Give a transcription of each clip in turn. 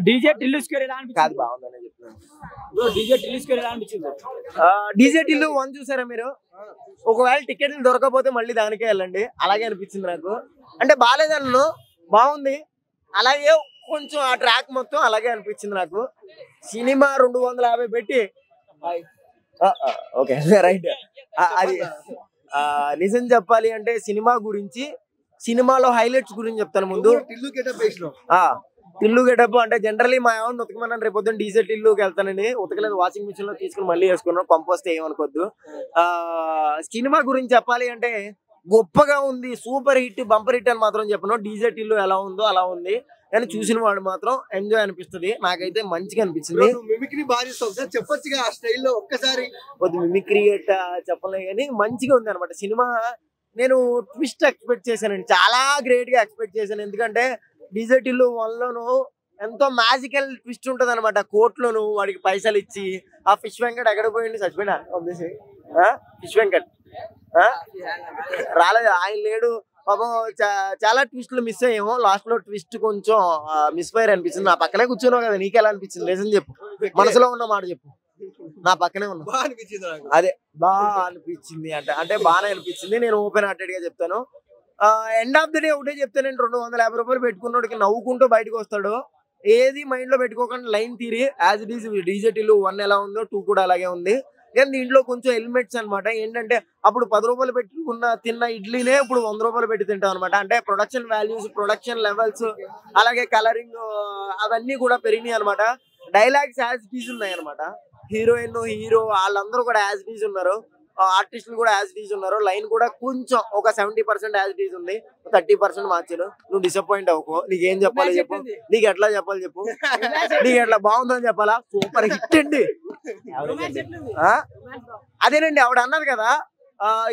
DJ Tillu square ఎలా అనిపించింది? కాదు బాగుందని చెప్తున్నాను బ్రో డీజే టిల్లు స్క్వేర్ ఎలా అనిపించింది? డీజే టిల్లు 1 చూసారా మీరు? ఒకవేళ టికెట్లు దొరకకపోతే మళ్ళీ దానికే వెళ్ళండి, అలాగే అనిపించింది నాకు. అంటే బాగాలేదన్ను, బాగుంది. అలాగే కొంచెం ఆ ట్రాక్ మొత్తం అలాగే అనిపించింది నాకు. సినిమా 250 పెట్టి ఓకే రైట్. అది నిజం చెప్పాలి అంటే సినిమా గురించి, సినిమాలో హైలైట్స్ గురించి చెప్తాను ముందు. టిల్లు గెటప్ అంటే జనరల్లీ మా ఏమన్నా ఉతకమన్నాను, రేపు పొద్దున్న డీజే టిల్లుకి వెళ్తానని ఉతకలేదు, వాషింగ్ మిషన్ లో తీసుకుని మళ్ళీ వేసుకున్నాను. కంపోస్ట్ ఏమనుకోద్దు. సినిమా గురించి చెప్పాలి అంటే గొప్పగా ఉంది, సూపర్ హిట్, బంపర్ హిట్ అని మాత్రం చెప్పను. డీజే టిల్లు ఎలా ఉందో అలా ఉంది, కానీ చూసిన వాడు మాత్రం ఎంజాయ్ అనిపిస్తుంది. నాకైతే మంచిగా అనిపించింది. మిమిక్రీ బాగా చేస్తావు చెప్పొచ్చుగా ఆ స్టైల్లో ఒక్కసారి. కొద్ది మిమిక్రీ చెప్పలే కానీ మంచిగా ఉంది అనమాట సినిమా. నేను ట్విస్ట్ ఎక్స్పెక్ట్ చేశానండి, చాలా గ్రేట్ గా ఎక్స్పెక్ట్ చేశాను. ఎందుకంటే డీజే టిల్లు 1లోను ఎంతో మ్యాజికల్ ట్విస్ట్ ఉంటది అనమాట. కోర్టులోను వాడికి పైసలు ఇచ్చి ఆ ఫిష్ వెంకట్ ఎక్కడ పోయింది, చచ్చిపోయినా ఫిష్ వెంకట్ రాలేదు, ఆయన లేడు పాపం. చాలా ట్విస్ట్లు మిస్ అయ్యాము. లాస్ట్ లో ట్విస్ట్ కొంచెం మిస్ ఫైర్ అనిపించింది. నా పక్కనే కూర్చున్నావు కదా, నీకెలా అనిపించింది? లేదని చెప్పు, మనసులో ఉన్న మాట చెప్పు. నా పక్కనే ఉన్నా, అదే బాగా అనిపించింది అంటే బాగానే అనిపించింది. నేను ఓపెన్ హార్టెడ్ గా చెప్తాను. ఎండ్ ఆఫ్ ది డే ఒకటే చెప్తానండి, 250 రూపాయలు పెట్టుకున్నోడికి నవ్వుకుంటూ బయటకు వస్తాడు. ఏది మైండ్ లో పెట్టుకోకుండా లైన్ తీరి as it is DJ Tillu 1 ఎలా ఉందో 2 కూడా అలాగే ఉంది. కానీ దీంట్లో కొంచెం ఎలిమెంట్స్ అనమాట. ఏంటంటే అప్పుడు 10 రూపాయలు పెట్టుకున్న తిన్న ఇడ్లీనే ఇప్పుడు 100 రూపాయలు పెట్టి తింటాం అనమాట. అంటే ప్రొడక్షన్ వాల్యూస్, ప్రొడక్షన్ లెవెల్స్, అలాగే కలరింగ్ అవన్నీ కూడా పెరిగినాయి అనమాట. డైలాగ్స్ యాజ్ ఇట్ ఈస్ ఉన్నాయి అనమాట. హీరోయిన్, హీరో వాళ్ళందరూ కూడా యాజ్ ఇట్ ఈస్ ఉన్నారు. ఆర్టిస్టులు కూడా యాజ్ ఇట్ ఈస్ ఉన్నారు. లైన్ కూడా కొంచెం ఒక 70% యాజ్ ఇట్ ఈస్ ఉంది, 30% మార్చారు. నువ్వు డిసప్పాయింట్ అవ్వకు. నీకేం చెప్పాలి చెప్పు, నీకు ఎట్లా చెప్పాలి చెప్పు, నీకు ఎట్లా బాగుందని చెప్పాలా? సూపర్ హిట్ అండి. అదేనండి ఆవిడ అన్నారు కదా,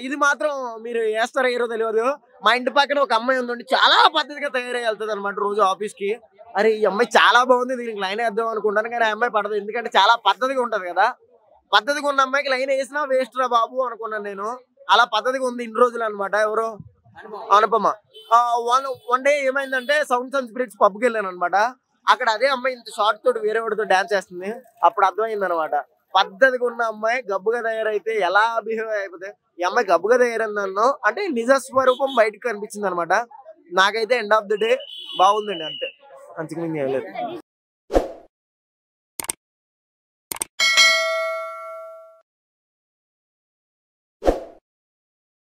ఇది మాత్రం మీరు వేస్తారో ఏరో తెలియదు. మా ఇంటి పక్కన ఒక అమ్మాయి ఉందండి, చాలా పద్ధతిగా తయారై వెళ్తుంది అనమాట రోజు ఆఫీస్ కి. అరే ఈ అమ్మాయి చాలా బాగుంది, దీనికి లైన్ వేద్దాం అనుకుంటాను, కానీ ఆ అమ్మాయి పడదు. ఎందుకంటే చాలా పద్ధతిగా ఉంటది కదా. పద్ధతిగా ఉన్న అమ్మాయికి లైన్ వేసినా వేస్ట్ రా బాబు అనుకున్నాను నేను. అలా పద్ధతిగా ఉంది ఇన్ని రోజులు అనమాట. ఎవరు? అనుపమ. వన్ డే ఏమైందంటే సౌండ్స్ అండ్ స్పిరిట్స్ పబ్కి వెళ్ళాను అనమాట. అక్కడ అదే అమ్మాయి ఇంత షార్ట్ తోటి వేరే వాడితో డాన్స్ చేస్తుంది. అప్పుడు అర్థమైంది అనమాట, పద్ధతిగా ఉన్న అమ్మాయి గబ్బుగా తయారైతే ఎలా బిహేవ్ అయిపోతే. ఈ అమ్మాయి గబ్బుగా తయారైందన్నో అంటే నిజ స్వరూపం బయటకు కనిపించింది అనమాట. నాకైతే ఎండ్ ఆఫ్ ది డే బాగుందండి, అంతే, అంతకు మించి ఏం లేదు.